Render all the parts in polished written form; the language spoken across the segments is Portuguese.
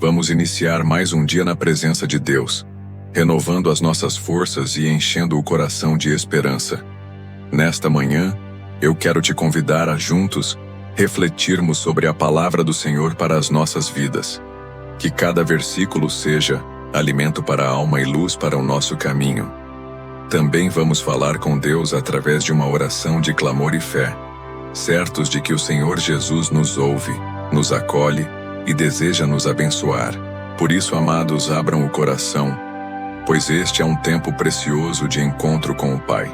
Vamos iniciar mais um dia na presença de Deus, renovando as nossas forças e enchendo o coração de esperança. Nesta manhã, eu quero te convidar a juntos refletirmos sobre a palavra do Senhor para as nossas vidas. Que cada versículo seja alimento para a alma e luz para o nosso caminho. Também vamos falar com Deus através de uma oração de clamor e fé, certos de que o Senhor Jesus nos ouve, nos acolhe e deseja nos abençoar. Por isso, amados, abram o coração, pois este é um tempo precioso de encontro com o Pai.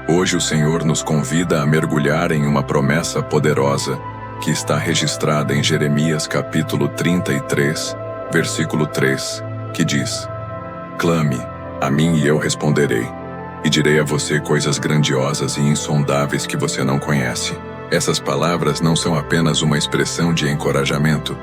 Hoje o Senhor nos convida a mergulhar em uma promessa poderosa que está registrada em Jeremias capítulo 33, versículo 3, que diz: Clame a mim e eu responderei, e direi a você coisas grandiosas e insondáveis que você não conhece. Essas palavras não são apenas uma expressão de encorajamento,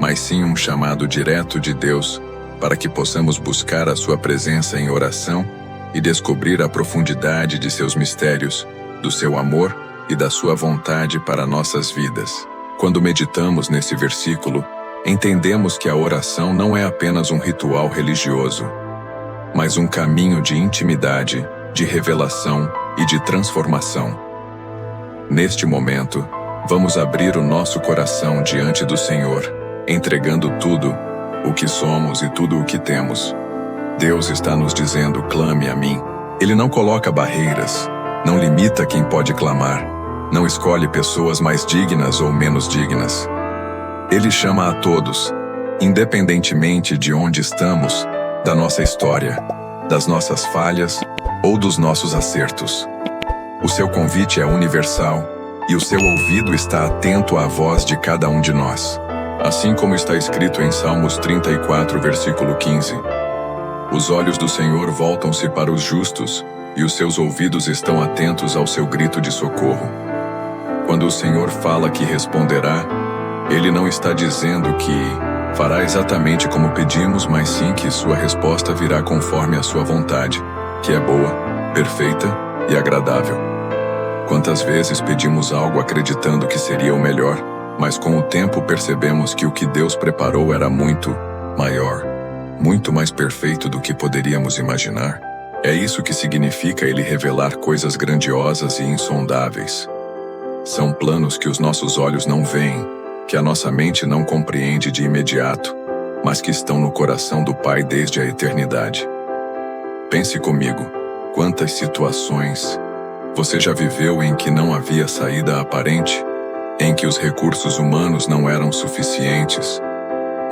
mas sim um chamado direto de Deus para que possamos buscar a sua presença em oração e descobrir a profundidade de seus mistérios, do seu amor e da sua vontade para nossas vidas. Quando meditamos nesse versículo, entendemos que a oração não é apenas um ritual religioso, mas um caminho de intimidade, de revelação e de transformação. Neste momento, vamos abrir o nosso coração diante do Senhor, entregando tudo o que somos e tudo o que temos. Deus está nos dizendo: clame a mim. Ele não coloca barreiras, não limita quem pode clamar, não escolhe pessoas mais dignas ou menos dignas. Ele chama a todos, independentemente de onde estamos, da nossa história, das nossas falhas ou dos nossos acertos. O seu convite é universal e o seu ouvido está atento à voz de cada um de nós. Assim como está escrito em Salmos 34, versículo 15. Os olhos do Senhor voltam-se para os justos e os seus ouvidos estão atentos ao seu grito de socorro. Quando o Senhor fala que responderá, Ele não está dizendo que fará exatamente como pedimos, mas sim que sua resposta virá conforme a sua vontade, que é boa, perfeita e agradável. Quantas vezes pedimos algo acreditando que seria o melhor, mas com o tempo percebemos que o que Deus preparou era muito maior, muito mais perfeito do que poderíamos imaginar? É isso que significa Ele revelar coisas grandiosas e insondáveis. São planos que os nossos olhos não veem, que a nossa mente não compreende de imediato, mas que estão no coração do Pai desde a eternidade. Pense comigo, quantas situações você já viveu em que não havia saída aparente, em que os recursos humanos não eram suficientes,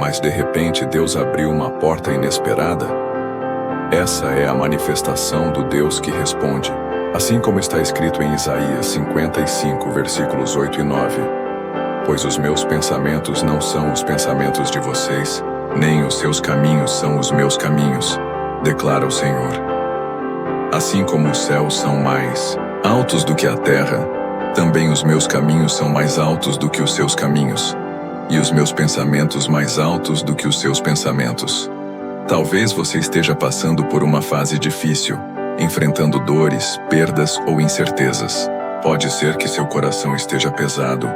mas de repente Deus abriu uma porta inesperada? Essa é a manifestação do Deus que responde, assim como está escrito em Isaías 55, versículos 8 e 9. Pois os meus pensamentos não são os pensamentos de vocês, nem os seus caminhos são os meus caminhos, declara o Senhor. Assim como os céus são mais altos do que a terra, também os meus caminhos são mais altos do que os seus caminhos, e os meus pensamentos mais altos do que os seus pensamentos. Talvez você esteja passando por uma fase difícil, enfrentando dores, perdas ou incertezas. Pode ser que seu coração esteja pesado,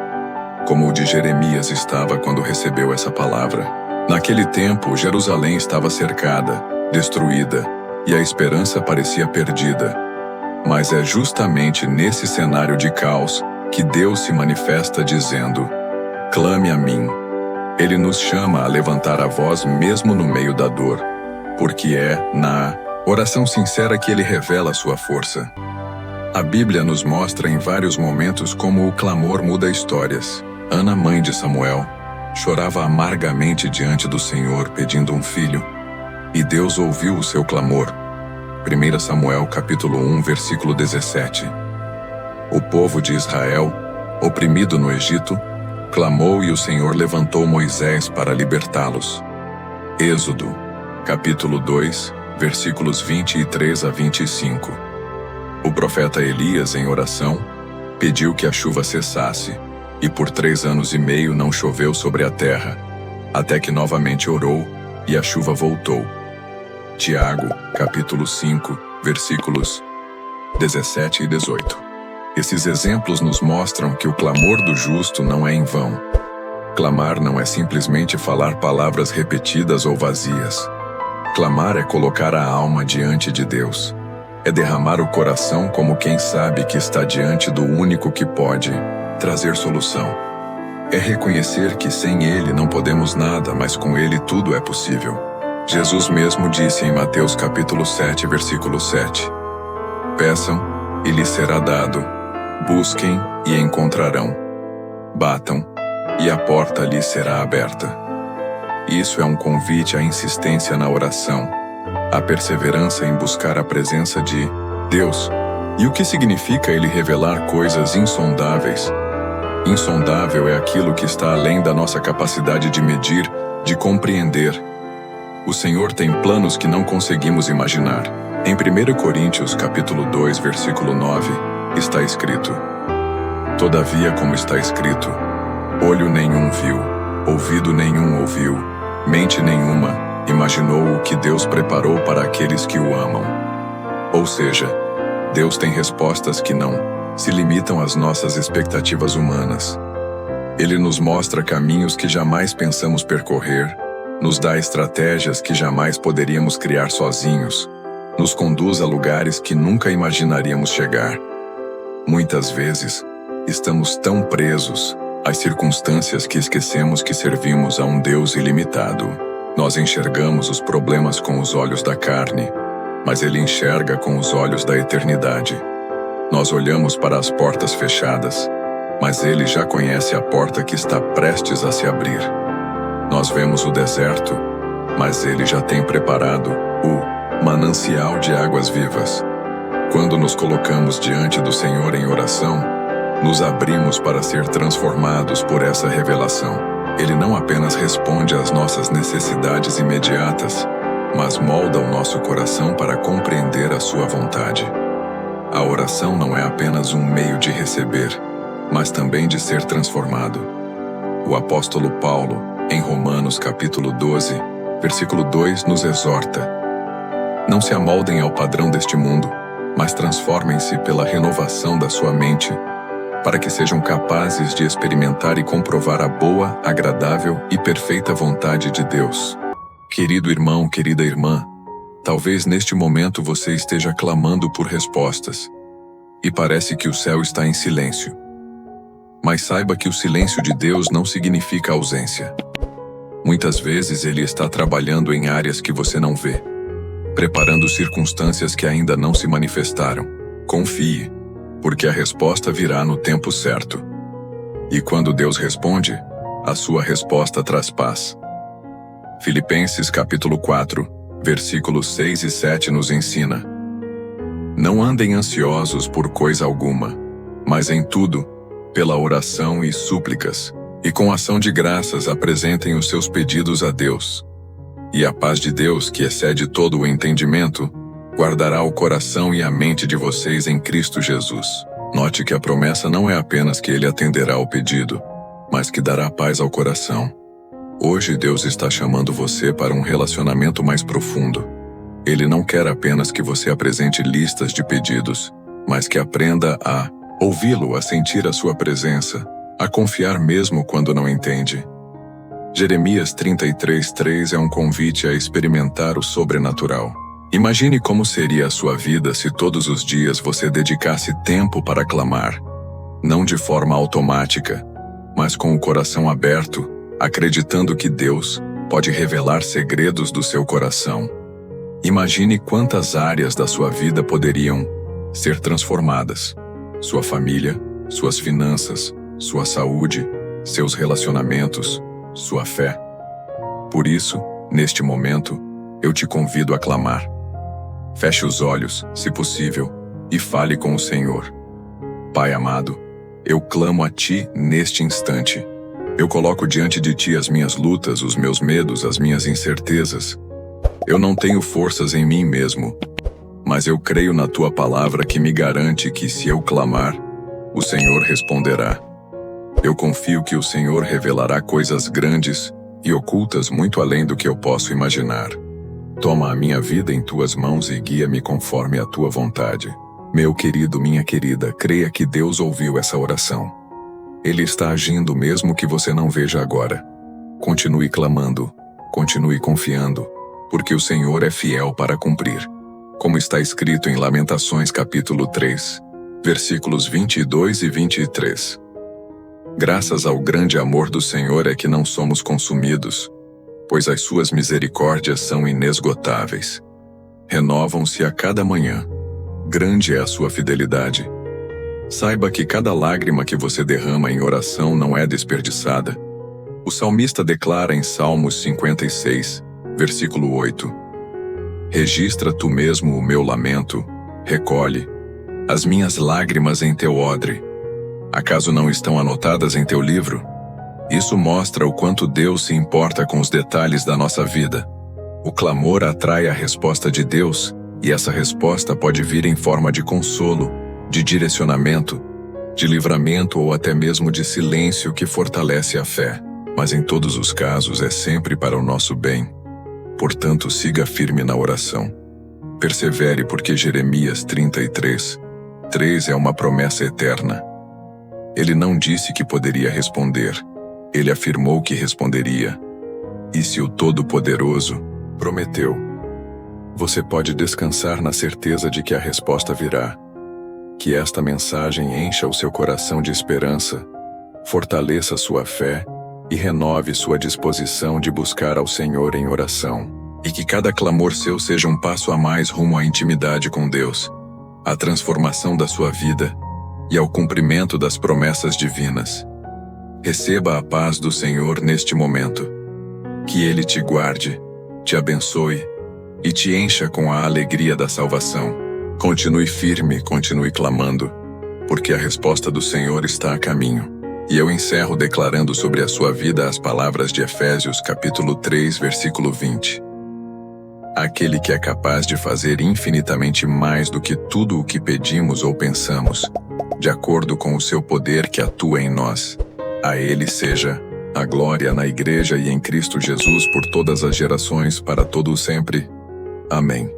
como o de Jeremias estava quando recebeu essa palavra. Naquele tempo, Jerusalém estava cercada, destruída, e a esperança parecia perdida. Mas é justamente nesse cenário de caos que Deus se manifesta dizendo: clame a mim. Ele nos chama a levantar a voz mesmo no meio da dor, porque é na oração sincera que Ele revela sua força. A Bíblia nos mostra em vários momentos como o clamor muda histórias. Ana, mãe de Samuel, chorava amargamente diante do Senhor pedindo um filho, e Deus ouviu o seu clamor. 1 Samuel capítulo 1, versículo 17. O povo de Israel, oprimido no Egito, clamou e o Senhor levantou Moisés para libertá-los. Êxodo capítulo 2, versículos 23 a 25. O profeta Elias, em oração, pediu que a chuva cessasse, e por 3 anos e meio não choveu sobre a terra, até que novamente orou, e a chuva voltou. Tiago, capítulo 5, versículos 17 e 18. Esses exemplos nos mostram que o clamor do justo não é em vão. Clamar não é simplesmente falar palavras repetidas ou vazias. Clamar é colocar a alma diante de Deus. É derramar o coração como quem sabe que está diante do único que pode trazer solução. É reconhecer que sem Ele não podemos nada, mas com Ele tudo é possível. Jesus mesmo disse em Mateus capítulo 7, versículo 7: Peçam, e lhes será dado. Busquem, e encontrarão. Batam, e a porta lhes será aberta. Isso é um convite à insistência na oração, à perseverança em buscar a presença de Deus. E o que significa Ele revelar coisas insondáveis? Insondável é aquilo que está além da nossa capacidade de medir, de compreender. O Senhor tem planos que não conseguimos imaginar. Em 1 Coríntios capítulo 2, versículo 9, está escrito: Todavia, como está escrito, olho nenhum viu, ouvido nenhum ouviu, mente nenhuma imaginou o que Deus preparou para aqueles que o amam. Ou seja, Deus tem respostas que não se limitam às nossas expectativas humanas. Ele nos mostra caminhos que jamais pensamos percorrer, nos dá estratégias que jamais poderíamos criar sozinhos, nos conduz a lugares que nunca imaginaríamos chegar. Muitas vezes, estamos tão presos às circunstâncias que esquecemos que servimos a um Deus ilimitado. Nós enxergamos os problemas com os olhos da carne, mas Ele enxerga com os olhos da eternidade. Nós olhamos para as portas fechadas, mas Ele já conhece a porta que está prestes a se abrir. Nós vemos o deserto, mas Ele já tem preparado o manancial de águas vivas. Quando nos colocamos diante do Senhor em oração, nos abrimos para ser transformados por essa revelação. Ele não apenas responde às nossas necessidades imediatas, mas molda o nosso coração para compreender a sua vontade. A oração não é apenas um meio de receber, mas também de ser transformado. O apóstolo Paulo, em Romanos capítulo 12, versículo 2, nos exorta: Não se amoldem ao padrão deste mundo, mas transformem-se pela renovação da sua mente, para que sejam capazes de experimentar e comprovar a boa, agradável e perfeita vontade de Deus. Querido irmão, querida irmã, talvez neste momento você esteja clamando por respostas, e parece que o céu está em silêncio. Mas saiba que o silêncio de Deus não significa ausência. Muitas vezes Ele está trabalhando em áreas que você não vê, preparando circunstâncias que ainda não se manifestaram. Confie, porque a resposta virá no tempo certo. E quando Deus responde, a sua resposta traz paz. Filipenses capítulo 4, versículos 6 e 7 nos ensina: Não andem ansiosos por coisa alguma, mas em tudo, pela oração e súplicas, e com ação de graças apresentem os seus pedidos a Deus. E a paz de Deus, que excede todo o entendimento, guardará o coração e a mente de vocês em Cristo Jesus. Note que a promessa não é apenas que Ele atenderá ao pedido, mas que dará paz ao coração. Hoje Deus está chamando você para um relacionamento mais profundo. Ele não quer apenas que você apresente listas de pedidos, mas que aprenda a ouvi-lo, a sentir a sua presença, a confiar mesmo quando não entende. Jeremias 33:3 é um convite a experimentar o sobrenatural. Imagine como seria a sua vida se todos os dias você dedicasse tempo para clamar, não de forma automática, mas com o coração aberto, acreditando que Deus pode revelar segredos do seu coração. Imagine quantas áreas da sua vida poderiam ser transformadas: sua família, suas finanças, sua saúde, seus relacionamentos, sua fé. Por isso, neste momento, eu te convido a clamar. Feche os olhos, se possível, e fale com o Senhor. Pai amado, eu clamo a Ti neste instante. Eu coloco diante de Ti as minhas lutas, os meus medos, as minhas incertezas. Eu não tenho forças em mim mesmo, mas eu creio na Tua palavra que me garante que, se eu clamar, o Senhor responderá. Eu confio que o Senhor revelará coisas grandes e ocultas muito além do que eu posso imaginar. Toma a minha vida em Tuas mãos e guia-me conforme a Tua vontade. Meu querido, minha querida, creia que Deus ouviu essa oração. Ele está agindo mesmo que você não veja agora. Continue clamando, continue confiando, porque o Senhor é fiel para cumprir. Como está escrito em Lamentações capítulo 3, versículos 22 e 23. Graças ao grande amor do Senhor é que não somos consumidos, pois as suas misericórdias são inesgotáveis. Renovam-se a cada manhã. Grande é a sua fidelidade. Saiba que cada lágrima que você derrama em oração não é desperdiçada. O salmista declara em Salmos 56, versículo 8: Registra tu mesmo o meu lamento, recolhe as minhas lágrimas em teu odre. Acaso não estão anotadas em teu livro? Isso mostra o quanto Deus se importa com os detalhes da nossa vida. O clamor atrai a resposta de Deus, e essa resposta pode vir em forma de consolo, de direcionamento, de livramento ou até mesmo de silêncio que fortalece a fé. Mas em todos os casos é sempre para o nosso bem. Portanto, siga firme na oração. Persevere, porque Jeremias 33:3 é uma promessa eterna. Ele não disse que poderia responder, ele afirmou que responderia. E se o Todo-Poderoso prometeu, você pode descansar na certeza de que a resposta virá. Que esta mensagem encha o seu coração de esperança, fortaleça sua fé e renove sua disposição de buscar ao Senhor em oração. E que cada clamor seu seja um passo a mais rumo à intimidade com Deus, à transformação da sua vida e ao cumprimento das promessas divinas. Receba a paz do Senhor neste momento. Que Ele te guarde, te abençoe e te encha com a alegria da salvação. Continue firme, continue clamando, porque a resposta do Senhor está a caminho. E eu encerro declarando sobre a sua vida as palavras de Efésios capítulo 3, versículo 20. Aquele que é capaz de fazer infinitamente mais do que tudo o que pedimos ou pensamos, de acordo com o seu poder que atua em nós. A Ele seja a glória na Igreja e em Cristo Jesus por todas as gerações, para todo o sempre. Amém.